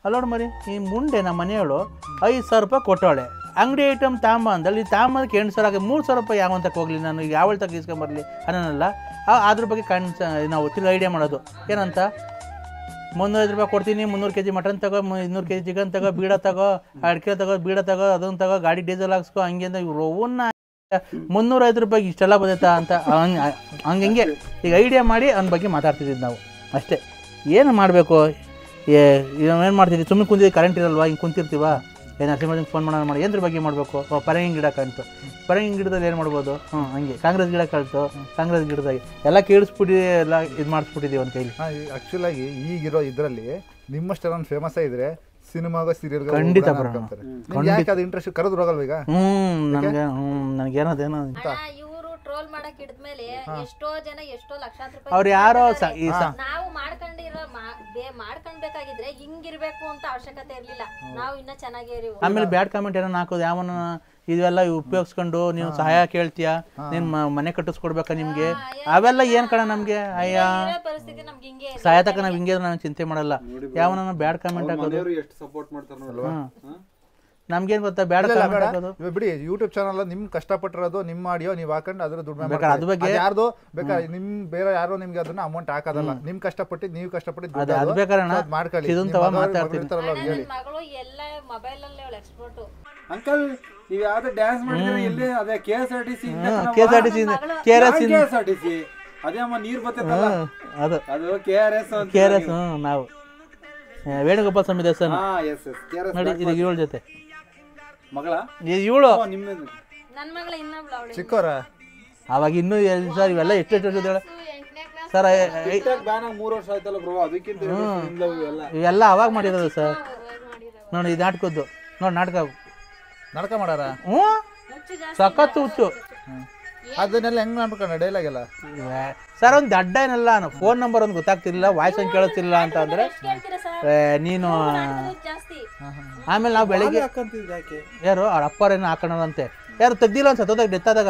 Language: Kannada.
ಅಲ್ಲೋಡು ಮರಿ ಈ ಮುಂಡೆ ನಮ್ಮ ಮನೆಯವಳು 5,000 ರೂಪಾಯಿ ಕೊಟ್ಟವಳೆ ಅಂಗಡಿ ಐಟಮ್ ತಾಂಬ ಅಂದಲ್ಲಿ ಈ ತಾಂಬದಕ್ಕೆ 8,000 ಆಗಿ 3,000 ರೂಪಾಯಿ ಯಾವ ಅಂತ ಹೋಗಲಿ ನಾನು ಈಗ ಯಾವಳ ತಗ ಇಸ್ಕೊಂಬರಲಿ ಅನ್ನೋನಲ್ಲ ಅದ್ರ ಬಗ್ಗೆ ನಾವು ತಿರ್ಗಿ ಐಡಿಯಾ ಮಾಡೋದು ಏನಂತ 350 ರೂಪಾಯಿ ಕೊಡ್ತೀನಿ 300 kg ಮಟನ್ ತಗೋ 200 kg ಚಿಕನ್ ತಗೋ ಬೀಡ ತಗೋ ಅಡಿಕೆ ತಗೋ ಬೀಡ ತಗೋ ಅದನ್ನು ತಗೋ ಗಾಡಿ ಡೀಸೆಲ್ ಹಾಕ್ಸ್ಕೊ ಹಂಗೆ ಇವ್ರು ಅವನ್ನ 350 ರೂಪಾಯಿಗೆ ಇಷ್ಟೆಲ್ಲ ಬಂದೈತಾ ಅಂತ ಹಂಗೆ ಈಗ ಐಡಿಯಾ ಮಾಡಿ ಅವನ ಬಗ್ಗೆ ಮಾತಾಡ್ತಿದ್ದೀವಿ ನಾವು ಅಷ್ಟೇ. ಏನು ಮಾಡಬೇಕು ಏನು ಮಾಡ್ತಿದ್ವಿ ಸುಮ್ಮನೆ ಕುಂತಿದ್ದೀವಿ ಕರೆಂಟ್ ಇರಲ್ವಾ ಹಿಂಗೆ ಕುಂತಿರ್ತೀವ ಏನು ನರಸಿಂಹರಾಜನ್ ಫೋನ್ ಮಾಡಿ ಏನ್ರ ಬಗ್ಗೆ ಮಾಡಬೇಕು ಪರಂಗಿ ಗಿಡ ಕಾಣ್ತು ಪರಂಗಿ ಗಿಡದಲ್ಲಿ ಏನು ಮಾಡ್ಬೋದು ಹಂಗೆ ಕಾಂಗ್ರೆಸ್ ಗಿಡ ಕಾಣ್ತು ಕಾಂಗ್ರೆಸ್ ಗಿಡದಾಗಿ ಎಲ್ಲ ಕೇಳಿಸ್ಬಿಟ್ಟು ಎಲ್ಲ ಇದು ಮಾಡಿಸ್ಬಿಟ್ಟಿದ್ದೀವಿ ಒಂದು ಕೈಲಿ. ಆ್ಯಕ್ಚುಲಾಗಿ ಈಗಿರೋ ಇದರಲ್ಲಿ ನಿಮ್ಮಷ್ಟು ನಾನು ಫೇಮಸ್ ಆಗಿದ್ರೆ ಸಿನಿಮಾಗ ಸೀರಿಯಲ್ ಖಂಡಿತ ಅದು ಇಂಟ್ರೆಸ್ಟ್ ಕರೆದು ಹೋಗಲ್ವ ಈಗ ನನಗೇನದೇನೋ ಅಂತ ಇವರು ಟ್ರೋಲ್ ಮಾಡಕ್ ಹಿಡಿದ್ಮೇಲೆ ಎಷ್ಟೋ ಜನ ಎಷ್ಟೋ ಲಕ್ಷಾಂತರ ರೂಪಾಯಿ ಅವ್ರು ಯಾರೋ ನಾವು ಮಾಡ್ಕೊಂಡ್ಬೇಕಾಗಿದ್ರೆ ಹಿಂಗಿರ್ಬೇಕು ಅಂತ ಅವಶ್ಯಕತೆ ಇರ್ಲಿಲ್ಲ ನಾವು ಇನ್ನ ಚೆನ್ನಾಗಿ ಆಮೇಲೆ ಬ್ಯಾಡ್ ಕಾಮೆಂಟ್ ಏನೋ ಹಾಕೋದು ಯಾವನ ಇದೆಲ್ಲ ಉಪಯೋಗಿಸ್ಕೊಂಡು ನೀವು ಸಹಾಯ ಕೇಳ್ತೀಯಾ ನಿನ್ ಮನೆ ಕಟ್ಟಿಸ್ಕೊಡ್ಬೇಕಾ ನಿಮ್ಗೆ ಅವೆಲ್ಲ ಏನ್ ಕಣ ನಮ್ಗೆ ಅಯ್ಯ ಸಹಾಯತಕ ನಾವ್ ಹಿಂಗೆ ನಾವು ಚಿಂತೆ ಮಾಡಲ್ಲ ಯಾವನ ಬ್ಯಾಡ್ ಕಾಮೆಂಟ್ ಹಾಕೋದು ನಮ್ಗೇನ್ ಗೊತ್ತಾ ಬ್ಯಾಡ್ ಕಾಮೆಂಟ್ ಹಾಕೋದು ಬಿಡಿ ಯೂಟ್ಯೂಬ್ ಚಾನಲ್ ನಿಮ್ ಕಷ್ಟಪಟ್ಟಿರೋದು ನಿಮ್ಮ ಆಡಿಯೋ ನೀವು ಹಾಕೊಂಡು ಅದ್ರ ದುಡ್ಡು ಅದ್ರ ಬಗ್ಗೆ ಯಾರ್ದು ಬೇಕಾದ್ರೆ ನಿಮ್ ಬೇರೆ ಯಾರೋ ನಿಮ್ಗೆ ಅದನ್ನ ಅಮೌಂಟ್ ಹಾಕೋದಲ್ಲ ನಿಮ್ ಕಷ್ಟಪಟ್ಟಿದ್ದು ನೀವು ಕಷ್ಟಪಟ್ಟಿದ್ದು ಅದು ಬೇಕಾರಣ ಮಾಡ್ಕೊಳ್ಳಿ ಇದೊಂತವ ಮಾತಾಡ್ತೀನಿ ಮಗಳು ಎಲ್ಲ ಮೊಬೈಲ್ ಅಲ್ಲಿ ಅವಳು ಎಕ್ಸ್ಪರ್ಟ್. ಅಂಕಲ್ ನೀವು ಯಾವ್ದು ಡ್ಯಾನ್ಸ್ ಮಾಡಿದ್ರೆ ಎಲ್ಲಿ ಅದೇ KSRTC ಅದೇ ಅಮ್ಮ ನೀರ್ ಬರ್ತೈತಲ್ಲ ಅದು KRS ನಾವು ವೇಣುಗೋಪಾಲ ಸ್ವಾಮಿ ದೇವಸ್ಥಾನ ನೋಡಿ ಇದು 7 ಜೊತೆ ಮಗಳ ಇವಳು ನನ್ನ ಮಗಳ ಇನ್ನೊಬ್ಳು ಚಿಕ್ಕವರ ಅವಾಗ ಇನ್ನೂ ಸರ್ ಇವೆಲ್ಲ ಎಷ್ಟು ಸರ್ 3 ವರ್ಷ ಆಯ್ತಲ್ಲ ಬ್ರೋ ಅದಕ್ಕಿಂತ ಇವೆಲ್ಲ ಅವಾಗ ಮಾಡಿರೋದು ಸರ್ ನೋಡಿ ಇದು ನಾಟಕದ್ದು ನೋಡಿ ನಾಟಕ ಮಾಡಾರ ಸಖತ್ತು ಹುಚ್ಚು ಅದನ್ನೆಲ್ಲ ಹೆಂಗ್ ಮಾಡ್ಬೇಕಣ್ಣ ಡೈಲಾಗ್ ಎಲ್ಲ ಸರ್ ಒಂದು ದಡ್ಡ ಏನಲ್ಲ ಫೋನ್ ನಂಬರ್ ಒಂದು ಗೊತ್ತಾಗ್ತಿರ್ಲಿಲ್ಲ ವಾಯ್ಸ್ ಒಂದು ಕೇಳುತ್ತಿಲ್ಲ ಅಂತ ಅಂದ್ರೆ ನೀನು ಆಮೇಲೆ ನಾವು ಬೆಳಿಗ್ಗೆ ಯಾರು ಅವ್ರ ಅಪ್ಪರೇನು ಹಾಕೋಣಂತೆ ಯಾರು ತೆಗ್ದಿಲ್ಲ ಅನ್ಸತ್ತೋದಾಗ ಡೆತ್ ಆದಾಗ